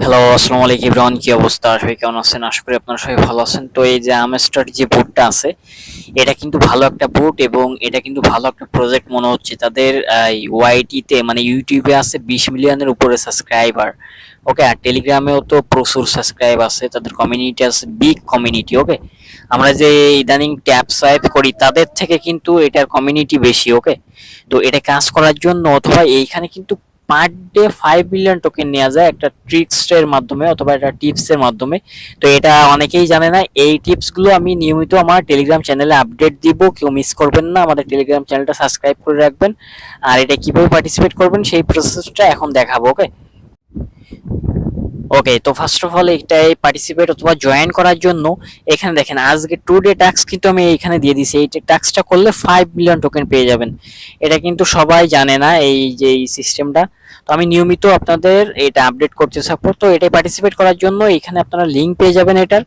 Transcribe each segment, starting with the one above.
Hello, আসসালামু আলাইকুম ইমরান, কি অবস্থা? সবাই কেমন আছেন? আশা করি আপনারা সবাই ভালো আছেন। তো এই যে আমস্টার যে বোর্ডটা আছে, এটা কিন্তু ভালো একটা বোর্ড এবং এটা কিন্তু ভালো একটা প্রজেক্ট মনে হচ্ছে। তাদের ওয়াইটিতে মানে ইউটিউবে আছে 20 মিলিয়নের উপরে সাবস্ক্রাইবার। ওকে, আর টেলিগ্রামেও তো প্রচুর সাবস্ক্রাইব আছে, তাদের কমিউনিটি আছে, বিগ কমিউনিটি। ওকে, আমরা যে ইদানিং ট্যাব সোয়াইপ করি তাদের থেকে কিন্তু এটার কমিউনিটি বেশি। ওকে, তো এটা কাজ করার জন্য অথবা এইখানে কিন্তু পার ডে 5 মিলিয়ন টোকেন নেওয়া যায় একটা ট্রিক্স এর মাধ্যমে অথবা একটা টিপস এর মাধ্যমে। তো এটা অনেকেই জানে না। এই টিপস গুলো আমি নিয়মিত আমার টেলিগ্রাম চ্যানেলে আপডেট দিব, কেউ মিস করবেন না। আমাদের টেলিগ্রাম চ্যানেলটা সাবস্ক্রাইব করে রাখবেন। আর এটা কিভাবে পার্টিসিপেট করবেন সেই প্রসেসটা এখন দেখাবো। ওকে, ওকে, তো ফার্স্ট অফ অল এটাই পার্টিসিপেট অথবা জয়েন করার জন্য এখানে দেখেন আজকে টু ডে টাস্ক কিন্তু আমি এখানে দিয়ে দিছি। এই টাস্কটা করলে 5 মিলিয়ন টোকেন পেয়ে যাবেন। এটা কিন্তু সবাই জানে না এই যে এই সিস্টেমটা। তো আমি নিয়মিত আপনাদের এটা আপডেট করতে থাকবো। তো এটাই পার্টিসিপেট করার জন্য এখানে আপনারা লিঙ্ক পেয়ে যাবেন এটার,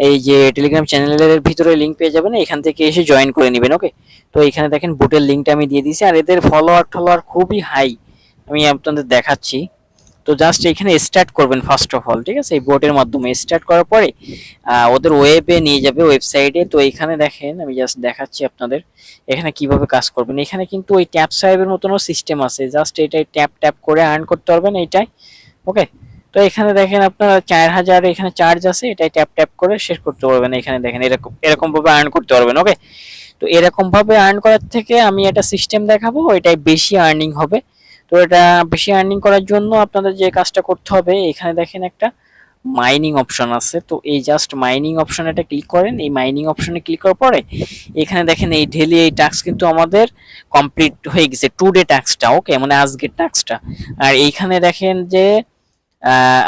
এই যে টেলিগ্রাম চ্যানেলের ভিতরে লিঙ্ক পেয়ে যাবেন, এখান থেকে এসে জয়েন করে নেবেন। ওকে, তো এখানে দেখেন বুটের লিঙ্কটা আমি দিয়ে দিয়েছি আর এদের ফলোয়ার খুবই হাই, আমি আপনাদের দেখাচ্ছি। তো জাস্ট এখানে স্টার্ট করবেন ফার্স্ট অফ অল, ঠিক আছে? এই বোর্ডের মাধ্যমে স্টার্ট করার পরে ওদের ওয়েবে নিয়ে যাবে, ওয়েবসাইটে। তো এখানে দেখেন আমি জাস্ট দেখাচ্ছি আপনাদের এখানে কিভাবে কাজ করবেন। এখানে কিন্তু ওই ট্যাপ সাহেবের মতনও সিস্টেম আছে, জাস্ট এটাই ট্যাপ ট্যাপ করে আর্ন করতে পারবেন এইটাই। ওকে, তো এখানে দেখেন আপনার 4000 এখানে চার্জ আছে, এটাই ট্যাপ ট্যাপ করে শেষ করতে পারবেন। এখানে দেখেন এরকম এরকম ভাবে আর্ন করতে পারবেন। ওকে, তো এরকম ভাবে আর্ন করার থেকে আমি একটা সিস্টেম দেখাবো, এটাই বেশি আর্নিং হবে। তো এটা বেশি আর্নিং করার জন্য আপনাদের যে কাজটা করতে হবে, এখানে দেখেন একটা মাইনিং অপশন আছে। তো এই জাস্ট মাইনিং অপশন এটা ক্লিক করেন। এই মাইনিং অপশনে ক্লিক করার পরে এখানে দেখেন এই ডেইলি এই টাস্ক কিন্তু আমাদের কমপ্লিট হয়ে গেছে, টু ডে টাস্কটা। ওকে, মানে আজকের টাস্কটা। আর এইখানে দেখেন যে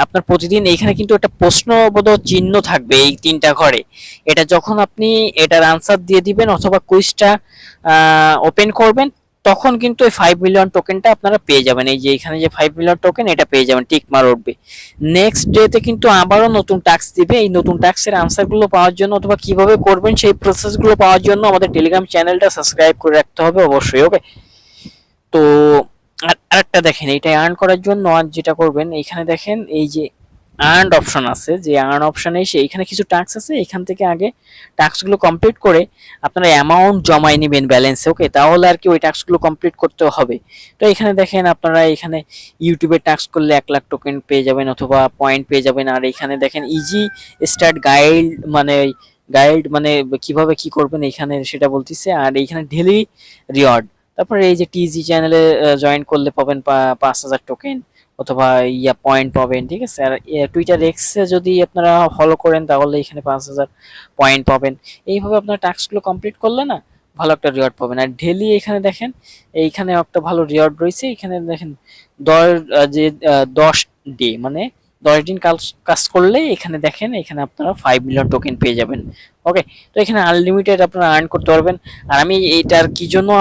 আপনার প্রতিদিন এইখানে কিন্তু একটা প্রশ্নবোধক চিহ্ন থাকবে এই তিনটা ঘরে। এটা যখন আপনি এটার আনসার দিয়ে দিবেন অথবা কুইজটা ওপেন করবেন, তখন কিন্তু এই 5 মিলিয়ন টোকেনটা আপনারা পেয়ে যাবেন। এই যে এখানে যে 5 মিলিয়ন টোকেন এটা পেয়ে যাবেন, টিক মার উঠবে। নেক্সট ডেতে কিন্তু আবারও নতুন টাস্ক দিবে। এই নতুন টাস্কের আনসারগুলো পাওয়ার জন্য অথবা কিভাবে করবেন সেই প্রসেসগুলো পাওয়ার জন্য আমাদের টেলিগ্রাম চ্যানেলটা সাবস্ক্রাইব করে রাখতে হবে অবশ্যই। ওকে, তো আরেকটা দেখেন এইটা আর্ন করার জন্য আর যেটা করবেন, এইখানে দেখেন এই যে আর্ন অপশন আছে, যে আর্ন অপশনে এসে এখানে কিছু টাস্ক আছে, এখান থেকে আগে টাস্কগুলো কমপ্লিট করে আপনারা অ্যামাউন্ট জমাই নেবেন ব্যালেন্সে। ওকে, তাহলে আর কি ওই টাস্কগুলো কমপ্লিট করতে হবে। তো এখানে দেখেন আপনারা এখানে ইউটিউবে টাস্ক করলে 1 লাখ টোকেন পেয়ে যাবেন অথবা পয়েন্ট পেয়ে যাবেন। আর এখানে দেখেন ইজি স্টার্ট গাইড মানে কিভাবে কি করবেন এখানে সেটা বলতেছে। আর এইখানে ডেলি রিওয়ার্ড, তারপরে এই যে টিজি চ্যানেলে জয়েন করলে পাবেন 5000 টোকেন অথবা পয়েন্ট পাবেন, ঠিক আছে? আর টুইটার এক্সে যদি আপনারা ফলো করেন তাহলে এখানে 5000 পয়েন্ট পাবেন। এইভাবে আপনার টাস্কগুলো কমপ্লিট করলে না ভালো একটা রিওয়ার্ড পাবেন। আর ডেলি এখানে দেখেন এইখানে একটা ভালো রিওয়ার্ড রয়েছে। এখানে দেখেন 10 ডে মানে 10 দিন কাজ কাজ করলে এখানে দেখেন এখানে আপনারা 5 মিলিয়ন টোকেন পেয়ে যাবেন। ওকে, তো এখানে আনলিমিটেড আপনারা আর্ন করতে পারবেন। আর আমি এইটার কি জন্য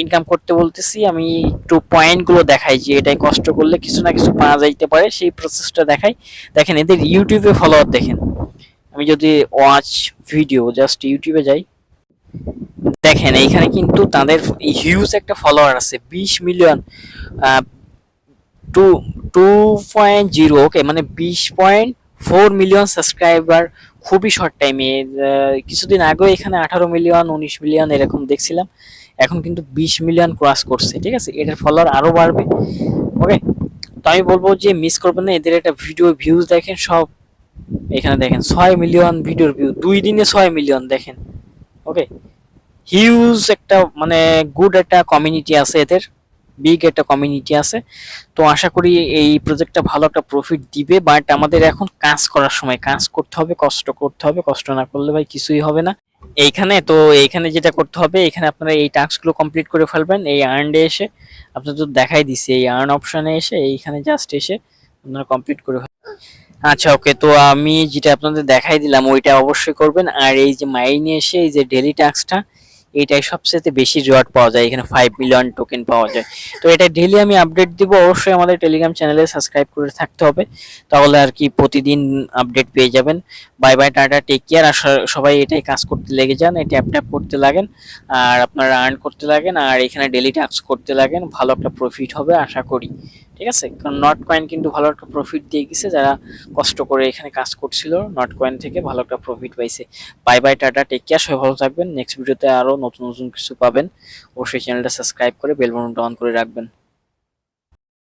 ইনকাম করতে বলতেছি, আমি একটু পয়েন্ট গুলো দেখাই যে এটাই কষ্ট করলে কিছু না কিছু পাওয়া যাইতে পারে, সেই প্রসেসটা দেখাই। দেখেন এদের ইউটিউবে ফলোয়ার দেখেন, আমি যদি ওয়াচ ভিডিও জাস্ট ইউটিউবে যাই, দেখেন এইখানে কিন্তু তাদের হিউজ একটা ফলোয়ার আছে, 20 মিলিয়ন, টু 2.0। ওকে, মানে 20.4 মিলিয়ন সাবস্ক্রাইবার খুবই শর্ট টাইমে। কিছুদিন আগে এখানে 18 মিলিয়ন 19 মিলিয়ন এরকম দেখছিলাম, এখন কিন্তু 20 মিলিয়ন ক্রস করছে। ঠিক আছে, এটার ফলোয়ার আরো বাড়বে। ওকে, তো আমি বলবো যে মিস করবেন না, এদের একটা ভিডিও ভিউজ দেখেন সব। এখানে দেখেন 6 মিলিয়ন ভিডিওর ভিউ, 2 দিনে 6 মিলিয়ন দেখেন। ওকে, হিউজ একটা মানে গুড একটা কমিউনিটি আছে এদের, বিগ একটা কমিউনিটি আছে। তো আশা করি এই প্রজেক্টটা ভালো একটা প্রফিট দিবে। বাট আমাদের এখন কাজ করার সময় কাজ করতে হবে, কষ্ট করতে হবে। কষ্ট না করলে ভাই কিছুই হবে না এইখানে। তো এইখানে যেটা করতে হবে, এখানে আপনারা এই টাস্কগুলো কমপ্লিট করে ফেলবেন। এই আর্নডে এসে আপনার তো দেখাই দিছি, এই আর্ন অপশনে এসে এইখানে জাস্ট এসে আপনারা কমপ্লিট করে আচ্ছা, ওকে, তো আমি যেটা আপনাদের দেখাই দিলাম ওইটা অবশ্যই করবেন। আর এই যে মাইনে এসে এই যে ডেইলি টাস্কটা, এটাই সবচেয়ে বেশি রিওয়ার্ড পাওয়া যায়, এখানে 5 মিলিয়ন টোকেন পাওয়া যায়। তো এটা ডেইলি আমি আপডেট দিব, অবশ্যই আমাদের টেলিগ্রাম চ্যানেলে সাবস্ক্রাইব করে থাকতে হবে, তাহলে আর কি প্রতিদিন আপডেট পেয়ে যাবেন। Bye bye, tata, take care. আর সবাই এটাই কাজ করতে লেগে যান, এই ট্যাপ ট্যাপ করতে লাগেন আর আপনারা আর্ন করতে লাগেন আর এখানে ডেইলি টাস্ক করতে লাগেন, ভালো একটা প্রফিট হবে আশা করি। ঠিক আছে, কারণ নট কয়েন কিন্তু ভালো একটা প্রফিট দিয়ে গেছে, যারা কষ্ট করে এখানে কাজ করছিল নট কয়েন থেকে ভালো একটা প্রফিট পাইছে। Bye bye, tata, take care, সবাই ভালো থাকবেন। নেক্সট ভিডিওতে আরো নতুন নতুন কিছু পাবেন। অবশ্যই চ্যানেলটা সাবস্ক্রাইব করে বেল বাটনটা অন করে রাখবেন।